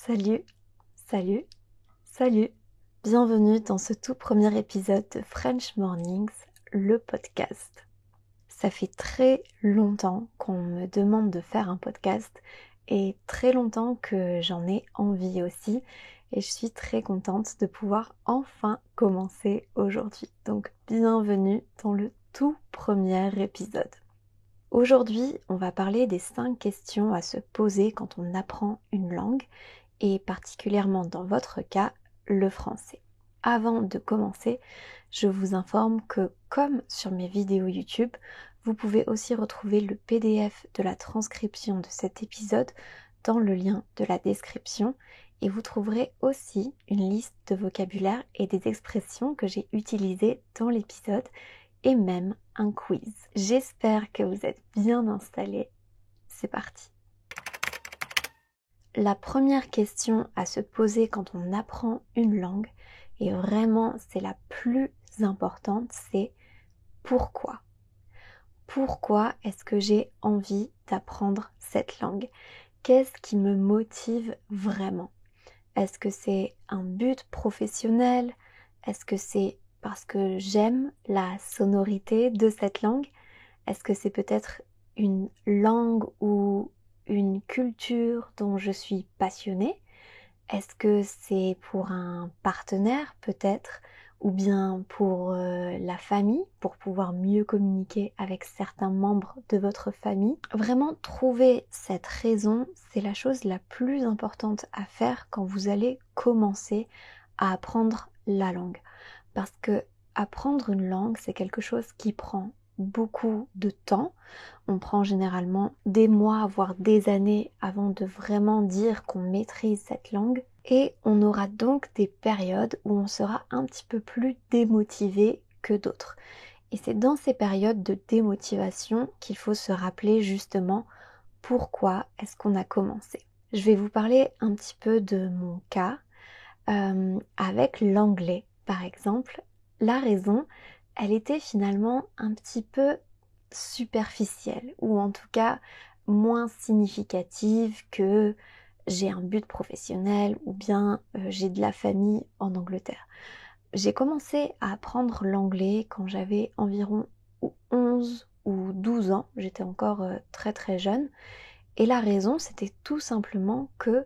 Salut, salut, salut. Bienvenue dans ce tout premier épisode de French Mornings, le podcast. Ça fait très longtemps qu'on me demande de faire un podcast et très longtemps que j'en ai envie aussi et je suis très contente de pouvoir enfin commencer aujourd'hui. Donc bienvenue dans le tout premier épisode. Aujourd'hui, on va parler des 5 questions à se poser quand on apprend une langue et particulièrement dans votre cas, le français. Avant de commencer, je vous informe que comme sur mes vidéos YouTube, vous pouvez aussi retrouver le PDF de la transcription de cet épisode dans le lien de la description et vous trouverez aussi une liste de vocabulaire et des expressions que j'ai utilisées dans l'épisode et même un quiz. J'espère que vous êtes bien installés. C'est parti. La première question à se poser quand on apprend une langue, et vraiment c'est la plus importante, c'est pourquoi? Pourquoi est-ce que j'ai envie d'apprendre cette langue? Qu'est-ce qui me motive vraiment? Est-ce que c'est un but professionnel? Est-ce que c'est parce que j'aime la sonorité de cette langue? Est-ce que c'est peut-être une langue ou une culture dont je suis passionnée? Est-ce que c'est pour un partenaire peut-être? Ou bien pour la famille, pour pouvoir mieux communiquer avec certains membres de votre famille? Vraiment, trouver cette raison, c'est la chose la plus importante à faire quand vous allez commencer à apprendre la langue. Parce que apprendre une langue, c'est quelque chose qui prend beaucoup de temps. On prend généralement des mois, voire des années avant de vraiment dire qu'on maîtrise cette langue. Et on aura donc des périodes où on sera un petit peu plus démotivé que d'autres. Et c'est dans ces périodes de démotivation qu'il faut se rappeler justement pourquoi est-ce qu'on a commencé. Je vais vous parler un petit peu de mon cas. Avec l'anglais, par exemple, la raison, elle était finalement un petit peu superficielle, ou en tout cas moins significative que j'ai un but professionnel ou bien j'ai de la famille en Angleterre. J'ai commencé à apprendre l'anglais quand j'avais environ 11 ou 12 ans, j'étais encore très très jeune, et la raison c'était tout simplement que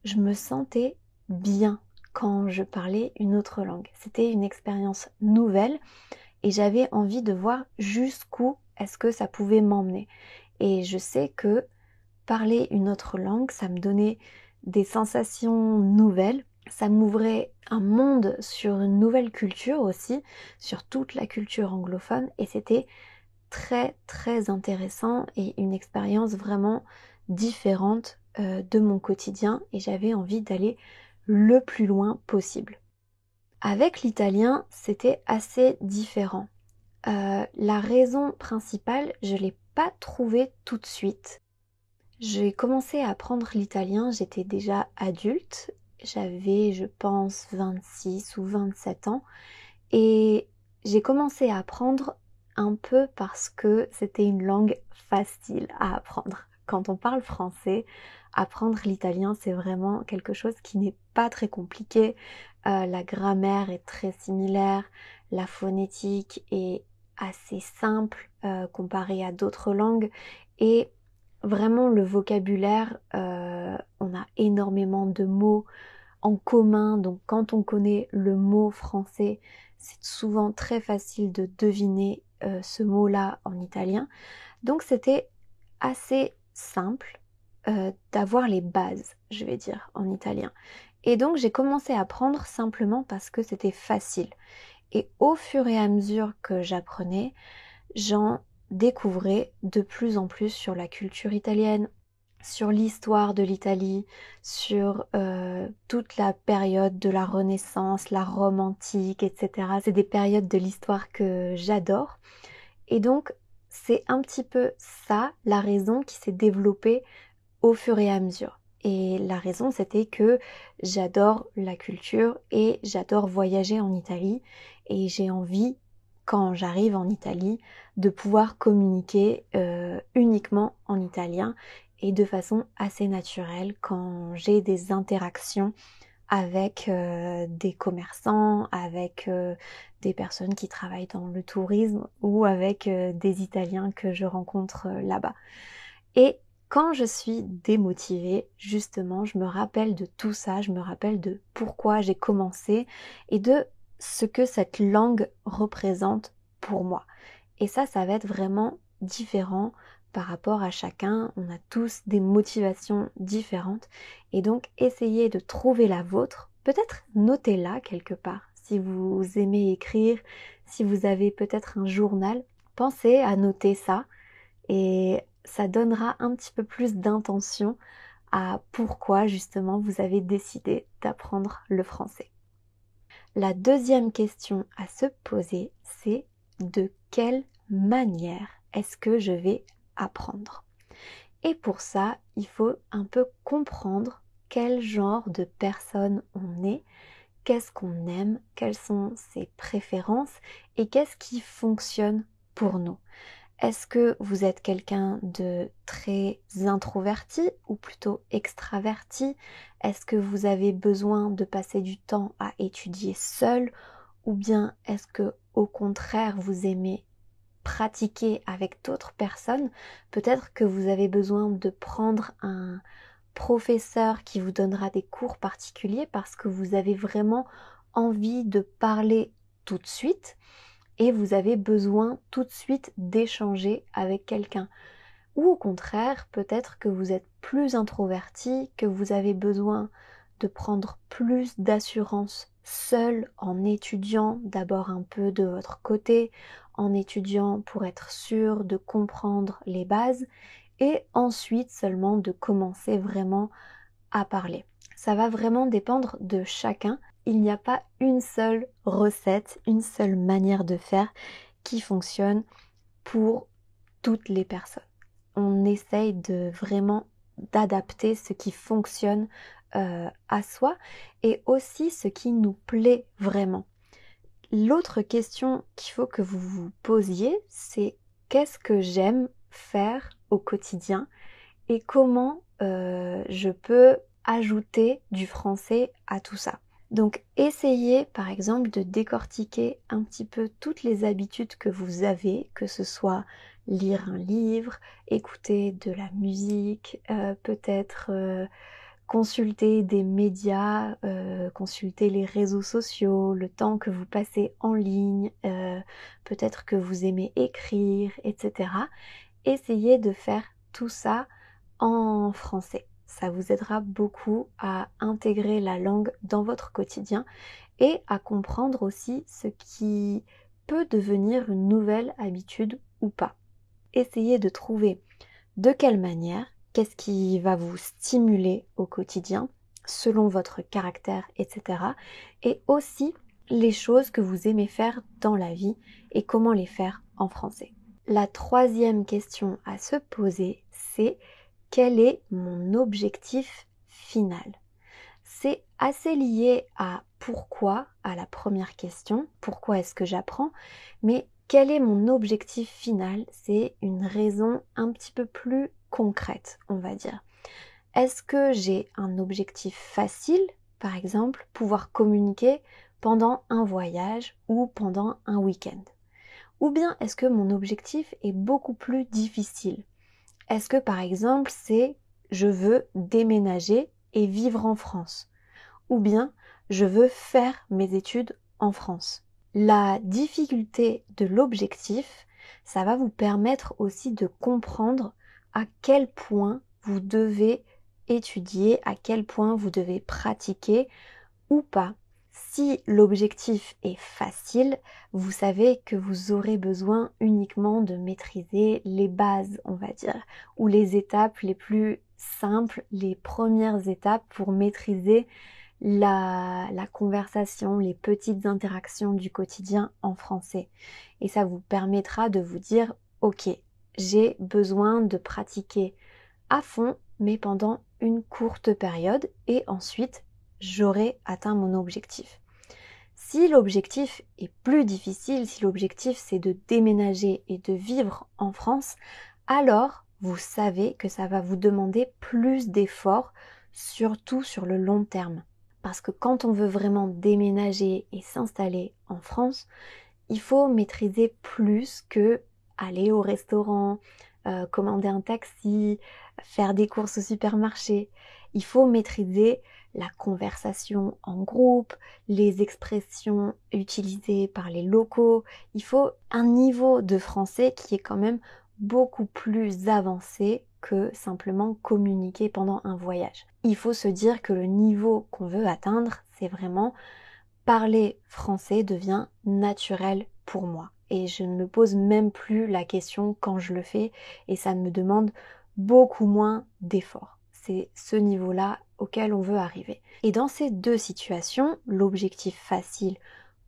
je me sentais bien quand je parlais une autre langue. C'était une expérience nouvelle et j'avais envie de voir jusqu'où est-ce que ça pouvait m'emmener. Et je sais que parler une autre langue, ça me donnait des sensations nouvelles, ça m'ouvrait un monde sur une nouvelle culture aussi, sur toute la culture anglophone, et c'était très très intéressant et une expérience vraiment différente de mon quotidien et j'avais envie d'aller le plus loin possible. Avec l'italien, c'était assez différent. La raison principale, je ne l'ai pas trouvée tout de suite. J'ai commencé à apprendre l'italien, j'étais déjà adulte, j'avais je pense 26 ou 27 ans et j'ai commencé à apprendre un peu parce que c'était une langue facile à apprendre. Quand on parle français, apprendre l'italien, c'est vraiment quelque chose qui n'est pas très compliqué. La grammaire est très similaire, la phonétique est assez simple comparée à d'autres langues et vraiment le vocabulaire, on a énormément de mots en commun, donc quand on connaît le mot français, c'est souvent très facile de deviner ce mot-là en italien. Donc c'était assez simple d'avoir les bases, je vais dire, en italien. Et donc j'ai commencé à apprendre simplement parce que c'était facile. Et au fur et à mesure que j'apprenais, j'en découvrais de plus en plus sur la culture italienne, sur l'histoire de l'Italie, sur toute la période de la Renaissance, la Rome antique, etc. C'est des périodes de l'histoire que j'adore. Et donc, c'est un petit peu ça, la raison qui s'est développée au fur et à mesure. Et la raison, c'était que j'adore la culture et j'adore voyager en Italie. Et j'ai envie, quand j'arrive en Italie, de pouvoir communiquer uniquement en italien et de façon assez naturelle quand j'ai des interactions avec des commerçants, avec des personnes qui travaillent dans le tourisme ou avec des Italiens que je rencontre là-bas. Et quand je suis démotivée, justement, je me rappelle de tout ça, je me rappelle de pourquoi j'ai commencé et de ce que cette langue représente pour moi. Et ça va être vraiment différent par rapport à chacun. On a tous des motivations différentes. Et donc, essayez de trouver la vôtre. Peut-être notez-la quelque part. Si vous aimez écrire, si vous avez peut-être un journal, pensez à noter ça. Et ça donnera un petit peu plus d'intention à pourquoi justement vous avez décidé d'apprendre le français. La deuxième question à se poser, c'est de quelle manière est-ce que je vais apprendre? Et pour ça, il faut un peu comprendre quel genre de personne on est, qu'est-ce qu'on aime, quelles sont ses préférences et qu'est-ce qui fonctionne pour nous. Est-ce que vous êtes quelqu'un de très introverti ou plutôt extraverti? Est-ce que vous avez besoin de passer du temps à étudier seul? Ou bien est-ce que au contraire vous aimez pratiquer avec d'autres personnes? Peut-être que vous avez besoin de prendre un professeur qui vous donnera des cours particuliers parce que vous avez vraiment envie de parler tout de suite et vous avez besoin tout de suite d'échanger avec quelqu'un. Ou au contraire, peut-être que vous êtes plus introverti, que vous avez besoin de prendre plus d'assurance seul en étudiant d'abord un peu de votre côté, en étudiant pour être sûr de comprendre les bases et ensuite seulement de commencer vraiment à parler. Ça va vraiment dépendre de chacun. Il n'y a pas une seule recette, une seule manière de faire qui fonctionne pour toutes les personnes. On essaye de vraiment d'adapter ce qui fonctionne à soi et aussi ce qui nous plaît vraiment. L'autre question qu'il faut que vous vous posiez, c'est qu'est-ce que j'aime faire au quotidien et comment je peux ajouter du français à tout ça. Donc essayez par exemple de décortiquer un petit peu toutes les habitudes que vous avez, que ce soit lire un livre, écouter de la musique, peut-être consulter des médias, consulter les réseaux sociaux, le temps que vous passez en ligne, peut-être que vous aimez écrire, etc. Essayez de faire tout ça en français. Ça vous aidera beaucoup à intégrer la langue dans votre quotidien et à comprendre aussi ce qui peut devenir une nouvelle habitude ou pas. Essayez de trouver de quelle manière, qu'est-ce qui va vous stimuler au quotidien selon votre caractère, etc. Et aussi les choses que vous aimez faire dans la vie et comment les faire en français. La troisième question à se poser, c'est quel est mon objectif final? C'est assez lié à pourquoi, à la première question, pourquoi est-ce que j'apprends, mais quel est mon objectif final? C'est une raison un petit peu plus concrète, on va dire. Est-ce que j'ai un objectif facile, par exemple, pouvoir communiquer pendant un voyage ou pendant un week-end? Ou bien est-ce que mon objectif est beaucoup plus difficile? Est-ce que par exemple c'est je veux déménager et vivre en France? Ou bien je veux faire mes études en France? La difficulté de l'objectif, ça va vous permettre aussi de comprendre à quel point vous devez étudier, à quel point vous devez pratiquer ou pas. Si l'objectif est facile, vous savez que vous aurez besoin uniquement de maîtriser les bases, on va dire, ou les étapes les plus simples, les premières étapes pour maîtriser la conversation, les petites interactions du quotidien en français. Et ça vous permettra de vous dire, ok, j'ai besoin de pratiquer à fond, mais pendant une courte période, et ensuite, j'aurai atteint mon objectif. Si l'objectif est plus difficile, si l'objectif c'est de déménager et de vivre en France, alors vous savez que ça va vous demander plus d'efforts, surtout sur le long terme. Parce que quand on veut vraiment déménager et s'installer en France, il faut maîtriser plus que aller au restaurant, commander un taxi, faire des courses au supermarché. Il faut maîtriser la conversation en groupe, les expressions utilisées par les locaux. Il faut un niveau de français qui est quand même beaucoup plus avancé que simplement communiquer pendant un voyage. Il faut se dire que le niveau qu'on veut atteindre, c'est vraiment parler français devient naturel pour moi. Et je ne me pose même plus la question quand je le fais et ça me demande beaucoup moins d'efforts. C'est ce niveau-là auquel on veut arriver. Et dans ces deux situations, l'objectif facile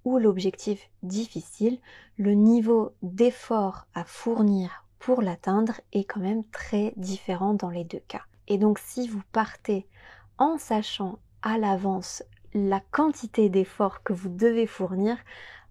ou l'objectif difficile, le niveau d'effort à fournir pour l'atteindre est quand même très différent dans les deux cas. Et donc si vous partez en sachant à l'avance la quantité d'efforts que vous devez fournir,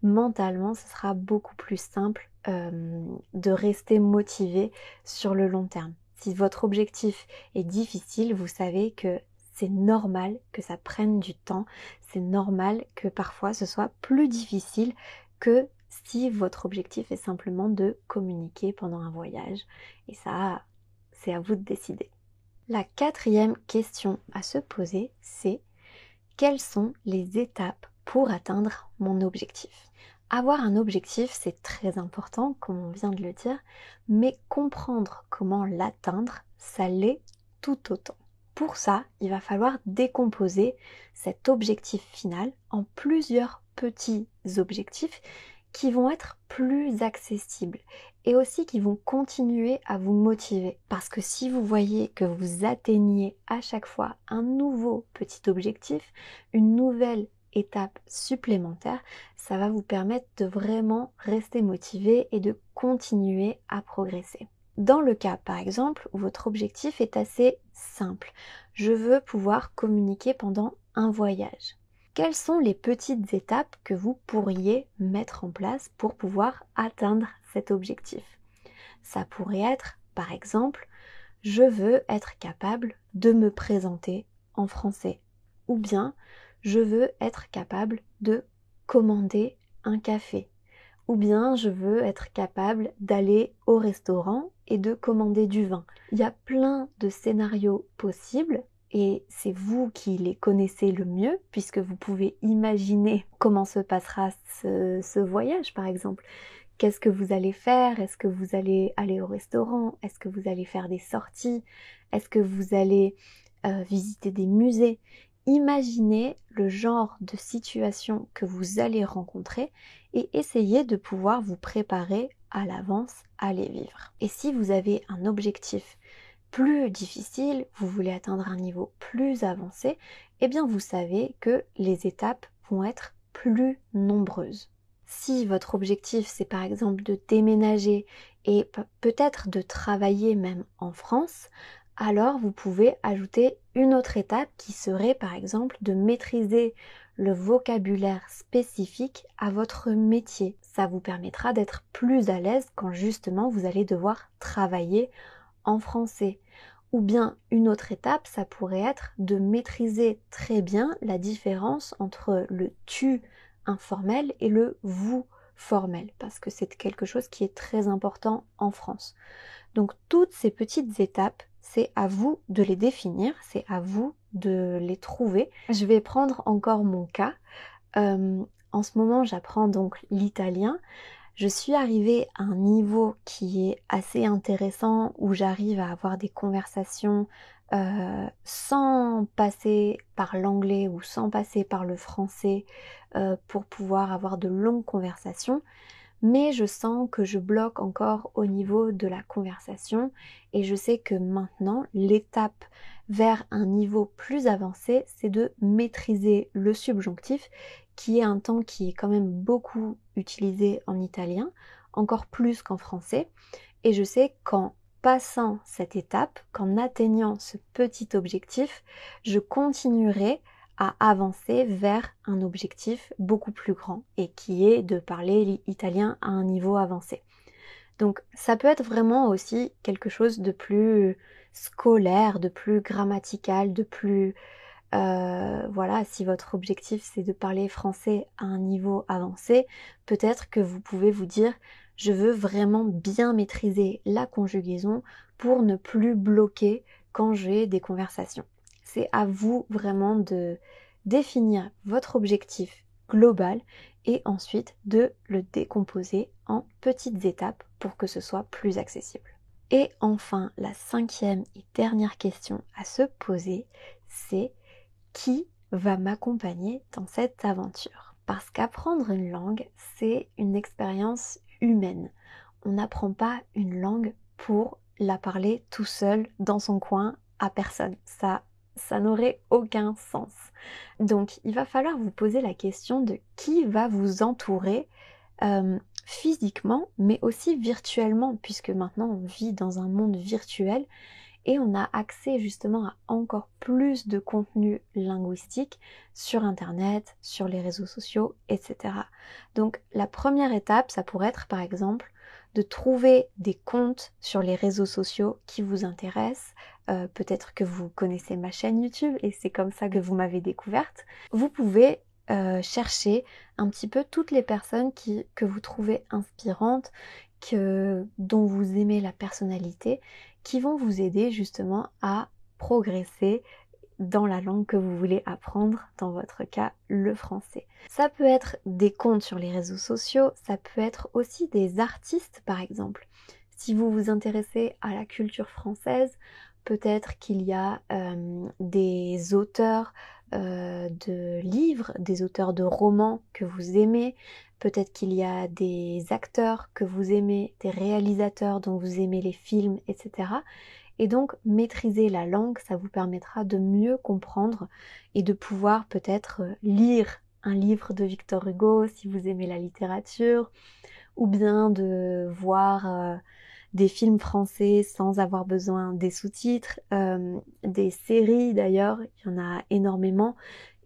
mentalement, ce sera beaucoup plus simple de rester motivé sur le long terme. Si votre objectif est difficile, vous savez que c'est normal que ça prenne du temps, c'est normal que parfois ce soit plus difficile que si votre objectif est simplement de communiquer pendant un voyage. Et ça, c'est à vous de décider. La quatrième question à se poser, c'est quelles sont les étapes pour atteindre mon objectif? Avoir un objectif, c'est très important, comme on vient de le dire, mais comprendre comment l'atteindre, ça l'est tout autant. Pour ça, il va falloir décomposer cet objectif final en plusieurs petits objectifs qui vont être plus accessibles et aussi qui vont continuer à vous motiver. Parce que si vous voyez que vous atteignez à chaque fois un nouveau petit objectif, une nouvelle étape supplémentaire, ça va vous permettre de vraiment rester motivé et de continuer à progresser. Dans le cas, par exemple, où votre objectif est assez simple, je veux pouvoir communiquer pendant un voyage. Quelles sont les petites étapes que vous pourriez mettre en place pour pouvoir atteindre cet objectif? Ça pourrait être, par exemple, je veux être capable de me présenter en français. Ou bien, je veux être capable de commander un café. Ou bien, je veux être capable d'aller au restaurant et de commander du vin. Il y a plein de scénarios possibles et c'est vous qui les connaissez le mieux puisque vous pouvez imaginer comment se passera ce voyage par exemple. Qu'est-ce que vous allez faire? Est-ce que vous allez aller au restaurant? Est-ce que vous allez faire des sorties? Est-ce que vous allez visiter des musées? Imaginez le genre de situation que vous allez rencontrer et essayez de pouvoir vous préparer à l'avance à les vivre. Et si vous avez un objectif plus difficile, vous voulez atteindre un niveau plus avancé, eh bien vous savez que les étapes vont être plus nombreuses. Si votre objectif c'est par exemple de déménager et peut-être de travailler même en France, alors vous pouvez ajouter une autre étape qui serait par exemple de maîtriser le vocabulaire spécifique à votre métier. Ça vous permettra d'être plus à l'aise quand justement vous allez devoir travailler en français. Ou bien une autre étape, ça pourrait être de maîtriser très bien la différence entre le tu informel et le vous formel, parce que c'est quelque chose qui est très important en France. Donc toutes ces petites étapes, c'est à vous de les définir, c'est à vous de les trouver. Je vais prendre encore mon cas. En ce moment, j'apprends donc l'italien. Je suis arrivée à un niveau qui est assez intéressant où j'arrive à avoir des conversations sans passer par l'anglais ou sans passer par le français pour pouvoir avoir de longues conversations. Mais je sens que je bloque encore au niveau de la conversation et je sais que maintenant l'étape vers un niveau plus avancé, c'est de maîtriser le subjonctif qui est un temps qui est quand même beaucoup utilisé en italien, encore plus qu'en français. Et je sais qu'en passant cette étape, qu'en atteignant ce petit objectif, je continuerai à avancer vers un objectif beaucoup plus grand et qui est de parler italien à un niveau avancé. Donc ça peut être vraiment aussi quelque chose de plus scolaire, de plus grammatical, de plus voilà, si votre objectif c'est de parler français à un niveau avancé, peut-être que vous pouvez vous dire je veux vraiment bien maîtriser la conjugaison pour ne plus bloquer quand j'ai des conversations. C'est à vous vraiment de définir votre objectif global et ensuite de le décomposer en petites étapes pour que ce soit plus accessible. Et enfin, la 5e et dernière question à se poser, c'est qui va m'accompagner dans cette aventure? Parce qu'apprendre une langue, c'est une expérience humaine. On n'apprend pas une langue pour la parler tout seul dans son coin à personne. Ça n'aurait aucun sens. Donc, il va falloir vous poser la question de qui va vous entourer physiquement, mais aussi virtuellement, puisque maintenant on vit dans un monde virtuel et on a accès justement à encore plus de contenu linguistique sur Internet, sur les réseaux sociaux, etc. Donc la première étape, ça pourrait être par exemple de trouver des comptes sur les réseaux sociaux qui vous intéressent. Peut-être que vous connaissez ma chaîne YouTube et c'est comme ça que vous m'avez découverte. Vous pouvez chercher un petit peu toutes les personnes que vous trouvez inspirantes, dont vous aimez la personnalité, qui vont vous aider justement à progresser dans la langue que vous voulez apprendre, dans votre cas le français. Ça peut être des comptes sur les réseaux sociaux, ça peut être aussi des artistes par exemple. Si vous vous intéressez à la culture française, peut-être qu'il y a des auteurs de livres, des auteurs de romans que vous aimez, peut-être qu'il y a des acteurs que vous aimez, des réalisateurs dont vous aimez les films, etc. Et donc maîtriser la langue, ça vous permettra de mieux comprendre et de pouvoir peut-être lire un livre de Victor Hugo si vous aimez la littérature, ou bien de voir des films français sans avoir besoin des sous-titres, des séries d'ailleurs, il y en a énormément,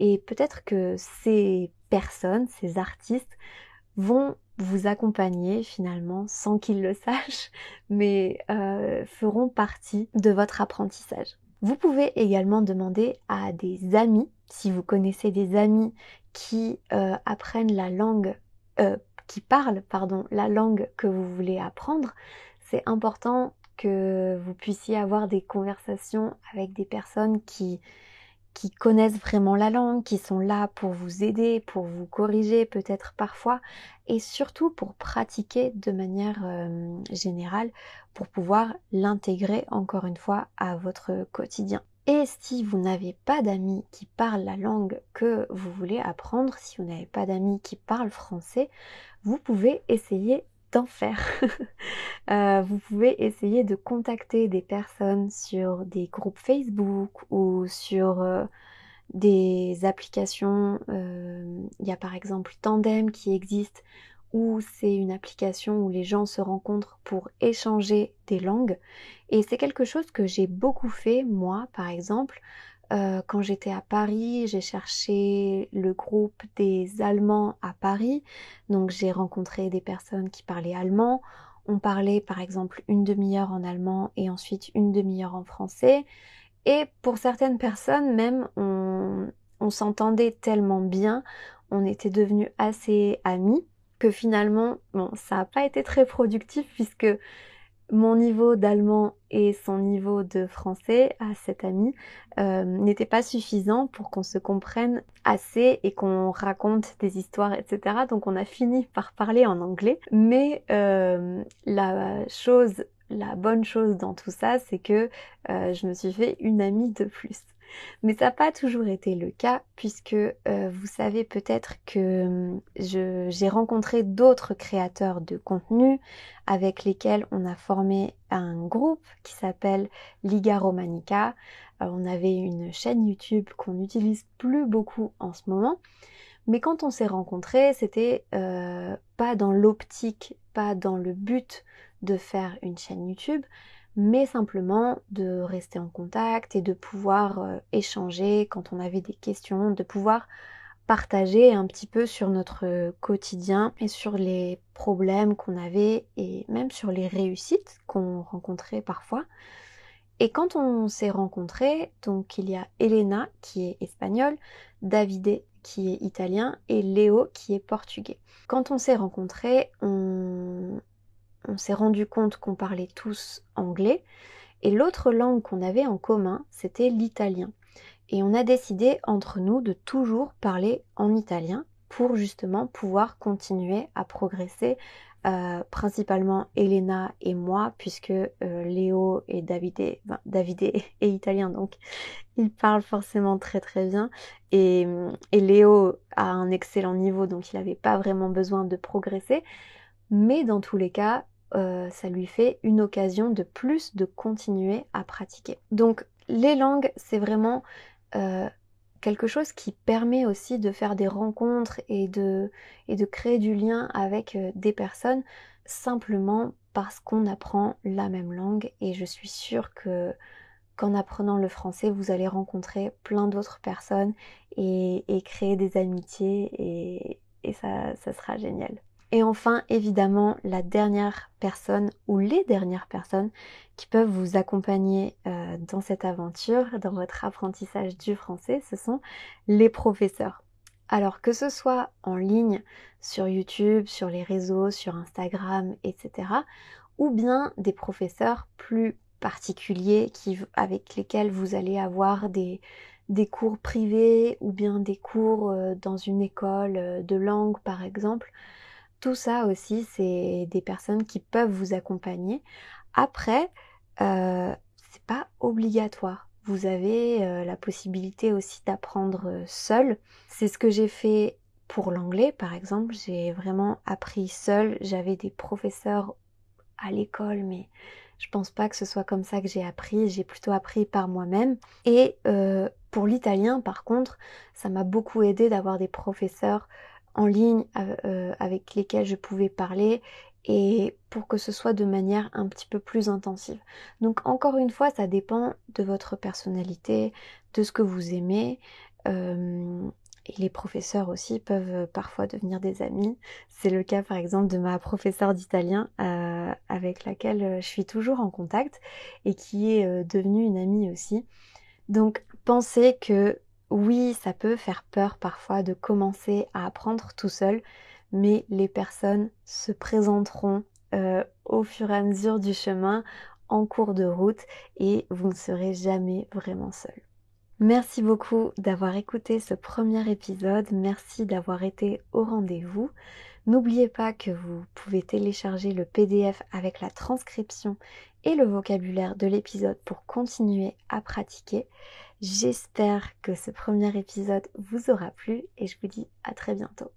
et peut-être que ces personnes, ces artistes, vont vous accompagner finalement sans qu'ils le sachent, mais feront partie de votre apprentissage. Vous pouvez également demander à des amis, si vous connaissez des amis qui apprennent la langue, qui parlent, pardon, la langue que vous voulez apprendre, c'est important que vous puissiez avoir des conversations avec des personnes qui connaissent vraiment la langue, qui sont là pour vous aider, pour vous corriger peut-être parfois, et surtout pour pratiquer de manière générale, pour pouvoir l'intégrer encore une fois à votre quotidien. Et si vous n'avez pas d'amis qui parlent la langue que vous voulez apprendre, si vous n'avez pas d'amis qui parlent français, vous pouvez essayer d'en faire. Vous pouvez essayer de contacter des personnes sur des groupes Facebook ou sur des applications. Il y a par exemple Tandem qui existe, où c'est une application où les gens se rencontrent pour échanger des langues. Et c'est quelque chose que j'ai beaucoup fait, moi, par exemple. Quand j'étais à Paris, j'ai cherché le groupe des Allemands à Paris. Donc j'ai rencontré des personnes qui parlaient allemand. On parlait par exemple une demi-heure en allemand et ensuite une demi-heure en français. Et pour certaines personnes même, on s'entendait tellement bien, on était devenus assez amis que finalement, bon, ça n'a pas été très productif puisque mon niveau d'allemand et son niveau de français à cet ami n'était pas suffisant pour qu'on se comprenne assez et qu'on raconte des histoires, etc. Donc on a fini par parler en anglais. Mais la bonne chose dans tout ça, c'est que je me suis fait une amie de plus. Mais ça n'a pas toujours été le cas puisque vous savez peut-être que j'ai rencontré d'autres créateurs de contenu avec lesquels on a formé un groupe qui s'appelle Liga Romanica. On avait une chaîne YouTube qu'on n'utilise plus beaucoup en ce moment. Mais quand on s'est rencontrés, c'était pas dans l'optique, pas dans le but de faire une chaîne YouTube, mais simplement de rester en contact et de pouvoir échanger quand on avait des questions, de pouvoir partager un petit peu sur notre quotidien et sur les problèmes qu'on avait et même sur les réussites qu'on rencontrait parfois. Et quand on s'est rencontrés, donc il y a Elena qui est espagnole, Davide qui est italien et Léo qui est portugais. Quand on s'est rencontrés, on s'est rendu compte qu'on parlait tous anglais et l'autre langue qu'on avait en commun, c'était l'italien. Et on a décidé entre nous de toujours parler en italien pour justement pouvoir continuer à progresser, principalement Elena et moi, puisque Léo et Davide est italien, donc il parle forcément très très bien. Et Léo a un excellent niveau, donc il n'avait pas vraiment besoin de progresser. Mais dans tous les cas, ça lui fait une occasion de plus de continuer à pratiquer. Donc les langues, c'est vraiment euh, quelque chose qui permet aussi de faire des rencontres et de créer du lien avec des personnes simplement parce qu'on apprend la même langue. Et je suis sûre que qu'en apprenant le français, vous allez rencontrer plein d'autres personnes et créer des amitiés et ça sera génial. Et enfin, évidemment, la dernière personne ou les dernières personnes qui peuvent vous accompagner dans cette aventure, dans votre apprentissage du français, ce sont les professeurs. Alors que ce soit en ligne, sur YouTube, sur les réseaux, sur Instagram, etc., ou bien des professeurs plus particuliers avec lesquels vous allez avoir des cours privés ou bien des cours dans une école de langue par exemple. Tout ça aussi, c'est des personnes qui peuvent vous accompagner. Après, c'est pas obligatoire. Vous avez la possibilité aussi d'apprendre seul. C'est ce que j'ai fait pour l'anglais, par exemple. J'ai vraiment appris seule. J'avais des professeurs à l'école, mais je pense pas que ce soit comme ça que j'ai appris. J'ai plutôt appris par moi-même. Et pour l'italien, par contre, ça m'a beaucoup aidé d'avoir des professeurs en ligne avec lesquels je pouvais parler et pour que ce soit de manière un petit peu plus intensive. Donc encore une fois, ça dépend de votre personnalité, de ce que vous aimez. Et les professeurs aussi peuvent parfois devenir des amis. C'est le cas par exemple de ma professeure d'italien avec laquelle je suis toujours en contact et qui est devenue une amie aussi. Donc pensez que oui, ça peut faire peur parfois de commencer à apprendre tout seul, mais les personnes se présenteront au fur et à mesure du chemin, en cours de route, et vous ne serez jamais vraiment seul. Merci beaucoup d'avoir écouté ce premier épisode, merci d'avoir été au rendez-vous. N'oubliez pas que vous pouvez télécharger le PDF avec la transcription et le vocabulaire de l'épisode pour continuer à pratiquer. J'espère que ce premier épisode vous aura plu et je vous dis à très bientôt.